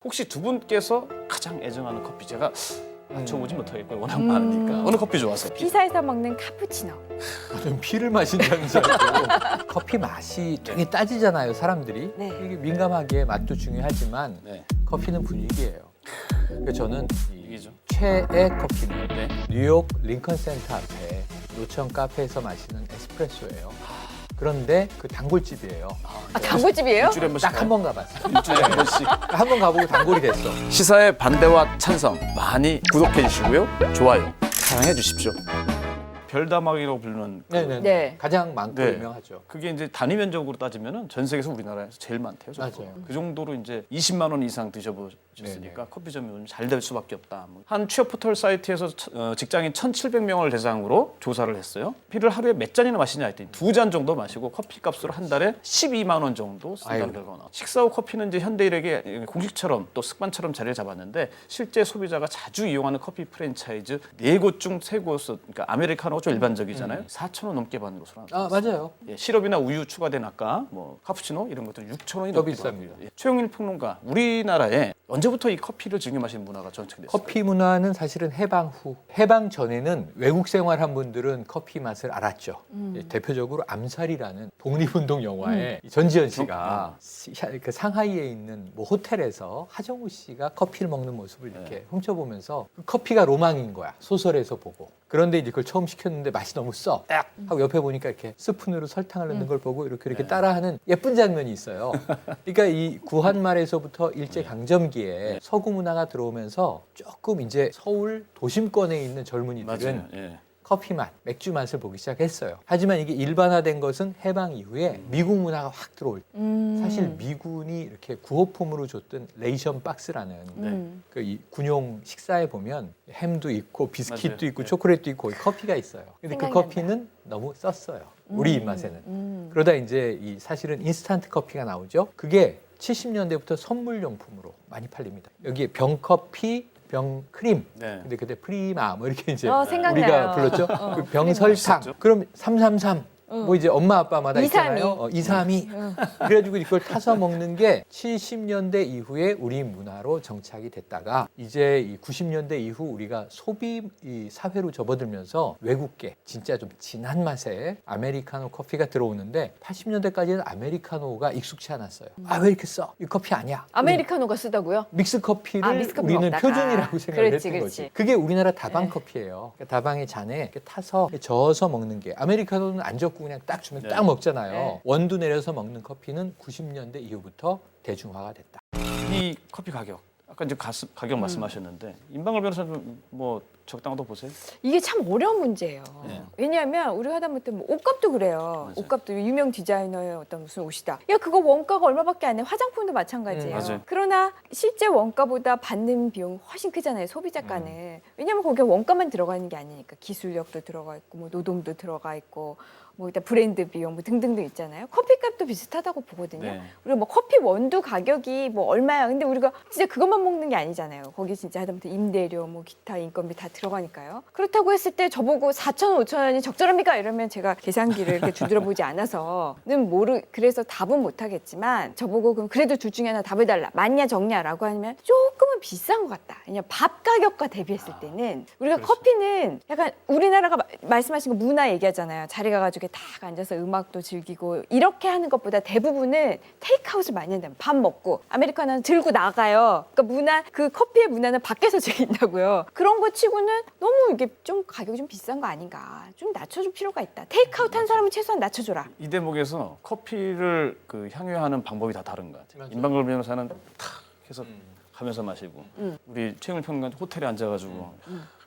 혹시 두 분께서 가장 애정하는 커피 제가 맞춰보지 못하겠고요. 워낙 많으니까. 어느 커피 좋아하세요? 피사에서 먹는 카푸치노. 좀 피를 마신다는 줄 알고 커피 맛이 되게 따지잖아요, 사람들이. 네. 이게 민감하기에 맛도 중요하지만 네. 커피는 분위기예요. 그래서 저는 이 이게죠. 최애 커피는 네. 뉴욕 링컨 센터 앞에 노천 카페에서 마시는 에스프레소예요. 그런데 그 단골집이에요. 아, 단골집이에요? 일주일에 한 번씩 딱 한 번 가봤어요. 일주일에 한 번씩. 한 번 가보고 단골이 됐어. 시사의 반대와 찬성 많이 구독해 주시고요. 좋아요. 사랑해 주십시오. 별다방이라고 부르는 네네. 네. 가장 많고 네. 유명하죠. 그게 이제 단위 면적으로 따지면은 전 세계에서 우리나라에서 제일 많대요. 저도. 맞아요. 그 정도로 이제 20만 원 이상 드셔보셨으니까 커피점이 요즘 잘 될 수밖에 없다. 한 취업 포털 사이트에서 직장인 1,700명을 대상으로 조사를 했어요. 커피를 하루에 몇 잔이나 마시냐 했더니 2잔 정도 마시고 커피값으로 한 달에 12만 원 정도 쓴다는 아이고. 결과가 나왔어요. 식사 후 커피는 이제 현대인에게 공식처럼 또 습관처럼 자리를 잡았는데 실제 소비자가 자주 이용하는 커피 프랜차이즈 4곳 중 3곳은 그러니까 아메리카노가 좀 일반적이잖아요. 4,000원 넘게 받는 것으로 나왔어요. 아 맞아요. 예, 시럽이나 우유 추가된 아까 뭐 카푸치노 이런 것들은 6,000원이 더 넘게 비쌉니다. 받고요. 예. 최영일 평론가, 우리나라에 언제부터 이 커피를 즐겨 마시는 문화가 정착됐어요? 커피 문화는 사실은 해방 후, 해방 전에는 외국 생활한 분들은 커피 맛을 알았죠. 예, 대표적으로 암살이라는 독립운동 영화에 전지현 씨가 그 상하이에 있는 뭐 호텔에서 하정우 씨가 커피를 먹는 모습을 이렇게 훔쳐보면서 그 커피가 로망인 거야. 소설에서 보고. 그런데 이제 그걸 처음 시켰는데 맛이 너무 써. 딱 하고 옆에 보니까 이렇게 스푼으로 설탕을 넣는 걸 보고 이렇게 따라하는 예쁜 장면이 있어요. 그러니까 이 구한말에서부터 일제 강점기에 서구 문화가 들어오면서 조금 이제 서울 도심권에 있는 젊은이들은 맞아요. 예. 커피 맛, 맥주 맛을 보기 시작했어요. 하지만 이게 일반화된 것은 해방 이후에 미국 문화가 확 들어올 때 사실 미군이 이렇게 구호품으로 줬던 레이션 박스라는 그 이 군용 식사에 보면 햄도 있고 비스킷도 맞아요. 있고 네. 초콜릿도 있고 커피가 있어요. 근데 그 생각난다. 커피는 너무 썼어요. 우리 입맛에는. 그러다 이제 이 사실은 인스턴트 커피가 나오죠. 그게 70년대부터 선물용품으로 많이 팔립니다. 여기에 병커피, 병크림, 네. 근데 그때 프리마 뭐 이렇게 이제 생각나요. 우리가 불렀죠. 그 병설탕. 맛있었죠. 그럼 333. 뭐 이제 엄마 아빠마다 232. 있잖아요. 232. 그래가지고 이걸 타서 먹는 게 70년대 이후에 우리 문화로 정착이 됐다가 이제 이 90년대 이후 우리가 소비 이 사회로 접어들면서 외국계 진짜 좀 진한 맛의 아메리카노 커피가 들어오는데 80년대까지는 아메리카노가 익숙치 않았어요. 아 왜 이렇게 써? 이 커피 아니야. 아메리카노가 쓰다고요? 믹스 커피를 믹스 커피 우리는 먹다가. 표준이라고 생각을 그렇지, 했던 그렇지. 거지. 그게 우리나라 다방 네. 커피예요. 그러니까 다방의 잔에 이렇게 타서 저어서 먹는 게 아메리카노는 안 적고 그냥 딱 주면 네. 딱 먹잖아요. 네. 원두 내려서 먹는 커피는 90년대 이후부터 대중화가 됐다. 이 커피 가격 아까 이제 가격 말씀하셨는데 임방글 변호사님 뭐 적당하다고 보세요? 이게 참 어려운 문제예요. 네. 왜냐하면 우리 하다못해 뭐 옷값도 그래요. 맞아요. 옷값도 유명 디자이너의 어떤 무슨 옷이다. 야 그거 원가가 얼마밖에 안 해. 화장품도 마찬가지예요. 맞아요. 그러나 실제 원가보다 받는 비용 훨씬 크잖아요. 소비자가는. 왜냐하면 거기에 원가만 들어가는 게 아니니까 기술력도 들어가 있고 뭐 노동도 들어가 있고 뭐 일단 브랜드 비용 뭐 등등등 있잖아요. 커피값도 비슷하다고 보거든요. 네. 우리가 뭐 커피 원두 가격이 뭐 얼마야. 근데 우리가 진짜 그것만 먹는 게 아니잖아요. 거기 진짜 하다못해 임대료 뭐 기타 인건비 다 들어가니까요. 그렇다고 했을 때 저보고 4,000원, 5,000원이 적절합니까? 이러면 제가 계산기를 이렇게 두드려 보지 않아서는 그래서 답은 못 하겠지만 저보고 그럼 그래도 둘 중에 하나 답을 달라. 맞냐 적냐라고 하면 조금은 비싼 것 같다. 왜냐면 밥 가격과 대비했을 때는 우리가 그렇죠. 커피는 약간 우리나라가 말씀하신 거 문화 얘기하잖아요. 자리 가가지고 딱 앉아서 음악도 즐기고 이렇게 하는 것보다 대부분은 테이크아웃을 많이 한다면 밥 먹고 아메리카노는 들고 나가요. 그러니까 그 커피의 문화는 밖에서 즐긴다고요. 그런 거 치고는 너무 이게 좀 가격이 좀 비싼 거 아닌가. 좀 낮춰줄 필요가 있다. 테이크아웃 한 사람은 최소한 낮춰줘라. 이 대목에서 커피를 그 향유하는 방법이 다 다른 것 같아요. 맞아요. 임방글 변호사는 탁 해서 가면서 마시고 우리 최영일 평론가 호텔에 앉아가지고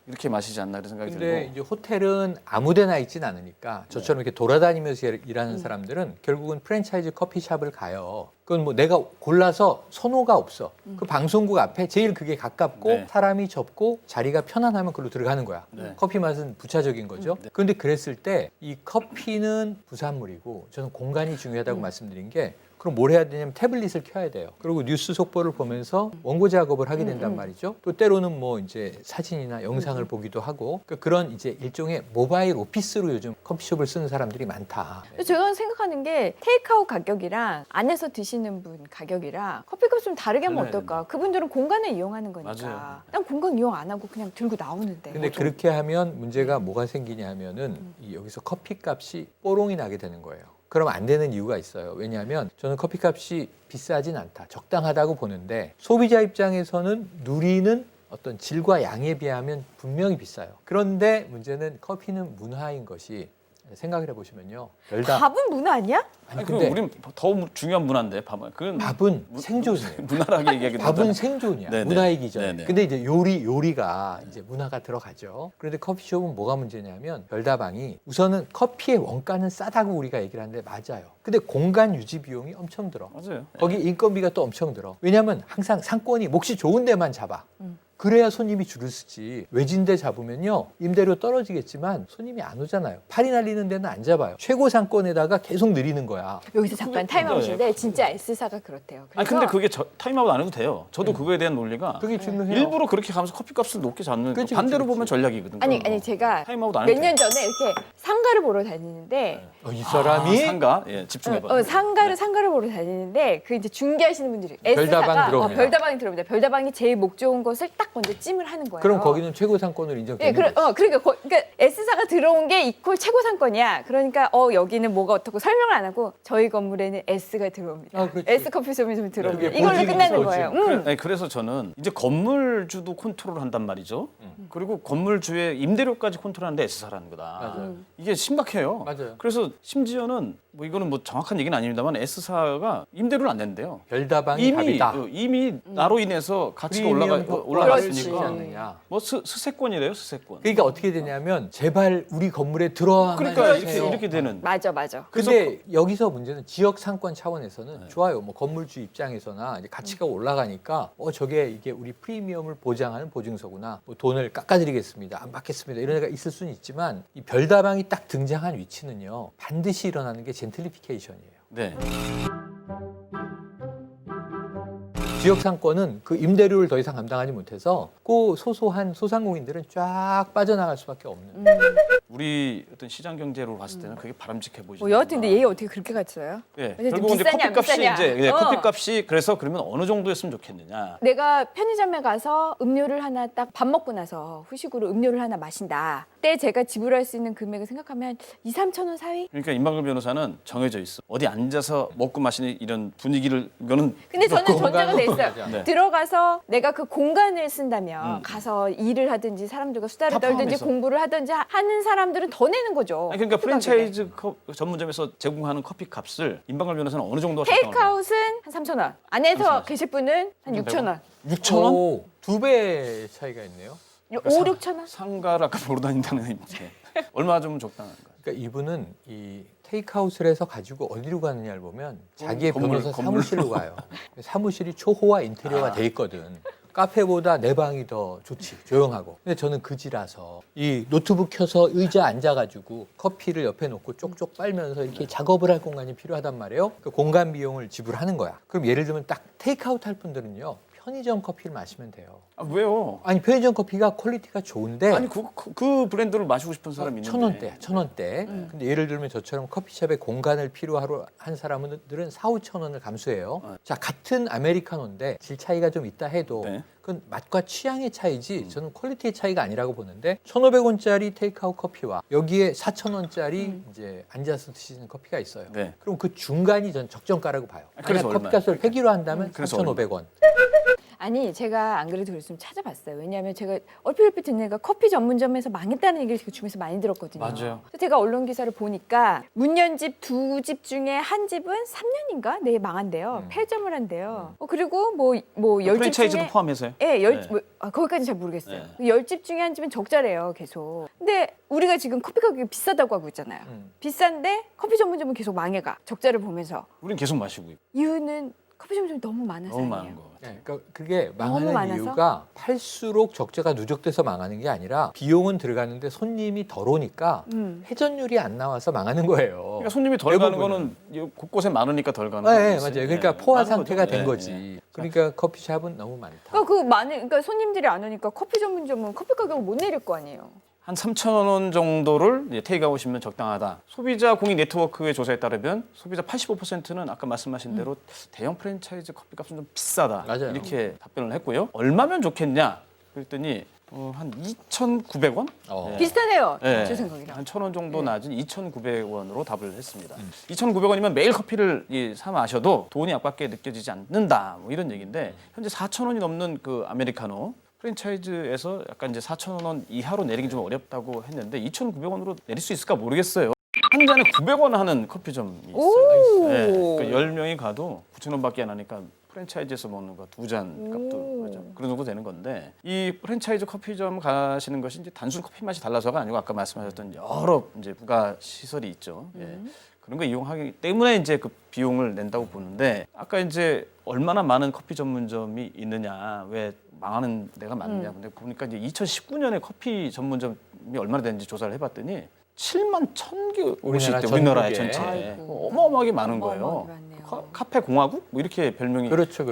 이렇게 마시지 않나 이런 생각이 근데 들고 이제 호텔은 아무데나 있진 않으니까 저처럼 이렇게 돌아다니면서 일하는 사람들은 결국은 프랜차이즈 커피숍을 가요. 그건 뭐 내가 골라서 선호가 없어. 그 방송국 앞에 제일 그게 가깝고 네. 사람이 적고 자리가 편안하면 그걸로 들어가는 거야. 네. 커피 맛은 부차적인 거죠. 그런데 그랬을 때 이 커피는 부산물이고 저는 공간이 중요하다고 말씀드린 게 그럼 뭘 해야 되냐면 태블릿을 켜야 돼요. 그리고 뉴스 속보를 보면서 원고 작업을 하게 된단 말이죠. 또 때로는 뭐 이제 사진이나 영상을 보기도 하고 그러니까 그런 이제 일종의 모바일 오피스로 요즘 커피숍을 쓰는 사람들이 많다. 제가 생각하는 게 테이크아웃 가격이랑 안에서 드시는 분 가격이랑 커피값 좀 다르게 하면 달라야 어떨까? 그분들은 공간을 이용하는 거니까. 맞아요. 난 공간 이용 안 하고 그냥 들고 나오는데. 근데 그렇게 하면 문제가 뭐가 생기냐 하면은 이 여기서 커피값이 뽀롱이 나게 되는 거예요. 그럼 안 되는 이유가 있어요. 왜냐하면 저는 커피값이 비싸진 않다. 적당하다고 보는데 소비자 입장에서는 누리는 어떤 질과 양에 비하면 분명히 비싸요. 그런데 문제는 커피는 문화인 것이 생각을 해보시면요. 밥은 문화 아니야? 아니 그럼 근데 우린 더 중요한 문화인데 밥은 그건 밥은 생존이에요. 문화라게 얘기하기도 밥은 생존이야. 네네. 문화이기 전에. 네네. 근데 이제 요리가 이제 문화가 들어가죠. 그런데 커피숍은 뭐가 문제냐면 별다방이 우선은 커피의 원가는 싸다고 우리가 얘기를 하는데 맞아요. 근데 공간 유지 비용이 엄청 들어. 맞아요. 거기 인건비가 또 엄청 들어. 왜냐하면 항상 상권이 몫이 좋은 데만 잡아. 그래야 손님이 줄을 서지. 외진데 잡으면요 임대료 떨어지겠지만 손님이 안 오잖아요. 팔이 날리는 데는 안 잡아요. 최고 상권에다가 계속 늘리는 거야. 여기서 잠깐 타임아웃인데 진짜 S사가 그렇대요. 아니 근데 그게 타임아웃 안 해도 돼요. 저도 그거에 대한 논리가 그게 중요해요. 일부러 그렇게 가면서 커피값을 높게 잡는 그치, 반대로 그치, 보면 그치. 전략이거든요. 아니 제가 타임아웃 안 해도 몇 년 전에 이렇게 상가를 보러 다니는데 이 사람이 상가 집중해봐. 상가를 보러 다니는데 그 이제 중개하시는 분들이 별다방 S사가 들어옵니다. 별다방이 들어옵니다. 별다방이 제일 목 좋은 것을 딱 먼저 찜을 하는 거예요. 그럼 거기는 최고 상권으로 인정되는 거지. 그러니까 S사가 들어온 게 이퀄 최고 상권이야. 그러니까 여기는 뭐가 어떻고 설명을 안 하고 저희 건물에는 S가 들어옵니다. 아, 그렇지. S 커피숍이 좀 들어옵니다. 그게 이걸로 보증이지, 끝나는 보증. 거예요. 네, 그래서 저는 이제 건물주도 컨트롤한단 말이죠. 그리고 건물주의 임대료까지 컨트롤하는데 S사라는 거다. 맞아요. 이게 심각해요. 맞아요. 그래서 심지어는 뭐 이거는 뭐 정확한 얘기는 아닙니다만 S사가 임대료를 안 낸대요. 별다방이 답이다. 이미 나로 인해서 가치가 프리미엄 올라갔으니까 그렇지 않느냐. 뭐 스세권이래요, 스세권. 그러니까 어떻게 되냐면 제발 우리 건물에 들어와만 그러니까 해주세요. 이렇게 되는. 맞아. 근데 여기서 문제는 지역 상권 차원에서는 좋아요. 뭐 건물주 입장에서나 이제 가치가 올라가니까 저게 이게 우리 프리미엄을 보장하는 보증서구나. 뭐 돈을 깎아드리겠습니다. 안 받겠습니다. 이런 애가 있을 수는 있지만 이 별다방이 딱 등장한 위치는요. 반드시 일어나는 게 젠틀리피케이션이에요. 네. 지역 상권은 그 임대료를 더 이상 감당하지 못해서 그 소소한 소상공인들은 쫙 빠져나갈 수밖에 없는. 우리 어떤 시장 경제로 봤을 때는 그게 바람직해 보이죠. 여하튼 근데 얘 어떻게 그렇게 갔어요? 예. 근데 결국은 이제 비싸냐, 커피값이 비싸냐. 이제 커피값이 그래서 그러면 어느 정도였으면 좋겠느냐. 내가 편의점에 가서 음료를 하나 딱 밥 먹고 나서 후식으로 음료를 하나 마신다. 그때 제가 지불할 수 있는 금액을 생각하면 2, 3천 원 사이? 그러니까 임방글 변호사는 정해져 있어. 어디 앉아서 먹고 마시는 이런 분위기를 이거는 근데 저는 전제가 돼 있어요. 네. 들어가서 내가 그 공간을 쓴다면 가서 일을 하든지 사람들과 수다를 다 떨든지 포함해서. 공부를 하든지 하는 사람들은 더 내는 거죠. 아니, 그러니까 커피 가격에. 프랜차이즈 전문점에서 제공하는 커피 값을 임방글 변호사는 어느 정도 적당하고 테이크아웃은 한 3천 원. 안에서 3,000원. 계실 분은 한 6천 원. 6천 원? 2배 차이가 있네요. 5, 6천 원? 상가를 아까 보러 다닌다는 의미인데 얼마 좀 적당한가? 그러니까 이분은 이 테이크아웃을 해서 가지고 어디로 가느냐를 보면 자기의 건물, 변호사 건물로. 사무실로 가요. 사무실이 초호화 인테리어가 돼 있거든. 카페보다 내 방이 더 좋지, 조용하고. 근데 저는 그지라서 이 노트북 켜서 의자 앉아가지고 커피를 옆에 놓고 쪽쪽 빨면서 이렇게 작업을 할 공간이 필요하단 말이에요. 그 공간 비용을 지불하는 거야. 그럼 예를 들면 딱 테이크아웃 할 분들은요. 편의점 커피를 마시면 돼요. 아, 왜요? 아니 편의점 커피가 퀄리티가 좋은데 아니 그 브랜드를 마시고 싶은 사람이 있는데 1,000원대. 근데 예를 들면 저처럼 커피숍에 공간을 필요하러 한 사람들은 4, 5천 원을 감수해요. 자, 같은 아메리카노인데 질 차이가 좀 있다 해도 네. 그건 맛과 취향의 차이지 저는 퀄리티의 차이가 아니라고 보는데 1,500원짜리 테이크아웃 커피와 여기에 4,000원짜리 이제 앉아서 드시는 커피가 있어요. 네. 그럼 그 중간이 전 적정가라고 봐요. 그래서 만약 얼마예요? 커피값을 폐기로 한다면 그래서 3,500원. 아니 제가 안 그래도 그래서 좀 찾아봤어요. 왜냐하면 제가 얼핏 듣는 애가 커피 전문점에서 망했다는 얘기를 제가 주변에서 많이 들었거든요. 맞아요. 그래서 제가 언론 기사를 보니까 문 연 집 두 집 중에 한 집은 3년인가 내 망한대요. 폐점을 한대요. 그리고 뭐 10집 프랜차이즈도 중에 포함해서요? 예, 네. 거기까지는 잘 모르겠어요. 네. 10집 중에 한 집은 적자래요, 계속. 근데 우리가 지금 커피 가격이 비싸다고 하고 있잖아요. 비싼데 커피 전문점은 계속 망해가. 적자를 보면서. 우린 계속 마시고 있고. 이유는 커피 전문점이 너무 많아서 너무 아니에요. 많은 거. 네, 그러니까 그게 너무 망하는 많아서? 이유가 팔수록 적자가 누적돼서 망하는 게 아니라 비용은 들어가는데 손님이 덜 오니까 회전율이 안 나와서 망하는 거예요. 그러니까 손님이 덜 가는 대부분은. 거는 곳곳에 많으니까 덜 가는 네, 거예요. 맞아요. 그러니까 포화 많은 상태가 거죠. 된 예, 거지. 예. 그러니까 커피숍은 너무 많다. 그러니까 손님들이 안 오니까 커피 전문점은 커피 가격을 못 내릴 거 아니에요. 한 3,000원 정도를 이제 테이크아웃이면 적당하다. 소비자 공익 네트워크의 조사에 따르면 소비자 85%는 아까 말씀하신 대로 대형 프랜차이즈 커피값은 좀 비싸다. 맞아요. 이렇게 답변을 했고요. 얼마면 좋겠냐? 그랬더니 한 2,900원? 어. 비슷하네요. 네. 제 생각이랑. 한 1,000원 정도 네. 낮은 2,900원으로 답을 했습니다. 2,900원이면 매일 커피를 사 마셔도 돈이 아깝게 느껴지지 않는다. 뭐 이런 얘기인데 현재 4,000원이 넘는 그 아메리카노 프랜차이즈에서 약간 이제 4,000원 이하로 내리기 좀 어렵다고 했는데 2,900원으로 내릴 수 있을까 모르겠어요. 한 잔에 900원 하는 커피점이 있어요. 오. 네, 그러니까 10명이 가도 9,000원밖에 안 하니까 프랜차이즈에서 먹는 거 2잔 값도 오. 맞아. 그런 정도 되는 건데 이 프랜차이즈 커피점 가시는 것이 이제 단순 커피 맛이 달라서가 아니고 아까 말씀하셨던 여러 이제 부가 시설이 있죠. 예. 그런 거 이용하기 때문에 이제 그 비용을 낸다고 보는데 아까 이제 얼마나 많은 커피 전문점이 있느냐 왜 망하는 데가 많냐 근데 보니까 이제 2019년에 커피 전문점이 얼마나 되는지 조사를 해봤더니 7만 1,000개 곳이 있대 우리나라에 전국에. 전체에 아이고. 어마어마하게 많은 거예요. 어마어마하게 많네요. 카페 공화국 뭐 이렇게 별명이 그렇죠.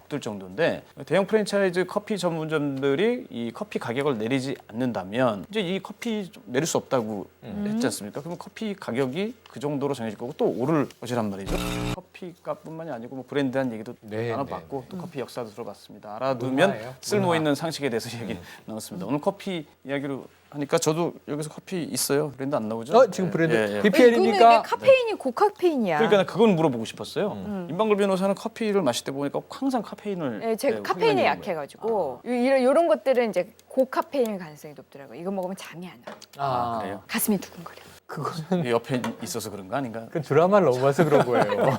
될 정도인데 대형 프랜차이즈 커피 전문점들이 이 커피 가격을 내리지 않는다면 이제 이 커피 좀 내릴 수 없다고 했지 않습니까? 그러면 커피 가격이 그 정도로 정해질 거고 또 오를 것이란 말이죠. 커피 값뿐만이 아니고 뭐 브랜드한 얘기도 네, 나눠봤고 또 커피 역사도 들어봤습니다. 알아두면 문화예요. 쓸모 문화. 있는 상식에 대해서 얘기 나눴습니다. 오늘 커피 이야기로 하니까 저도 여기서 커피 있어요. 브랜드 안 나오죠? 지금 예, 브랜드 예, 예. 이거는 BPL입니까? 왜 카페인이 고카페인이야. 그러니까 그건 물어보고 싶었어요. 임방글 변호사는 커피를 마실 때 보니까 항상 카페인을 네, 제가 카페인에 흡연하는 약해가지고 이런 것들은 이제 고카페인일 가능성이 높더라고요. 이거 먹으면 잠이 안 와. 아, 그래요? 가슴이 두근거려. 그거는 옆에 있어서 그런 거 아닌가? 그 드라마를 너무 봐서 그런 거예요.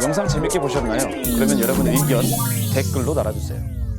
영상 재밌게 보셨나요? 그러면 여러분의 의견 댓글로 달아주세요.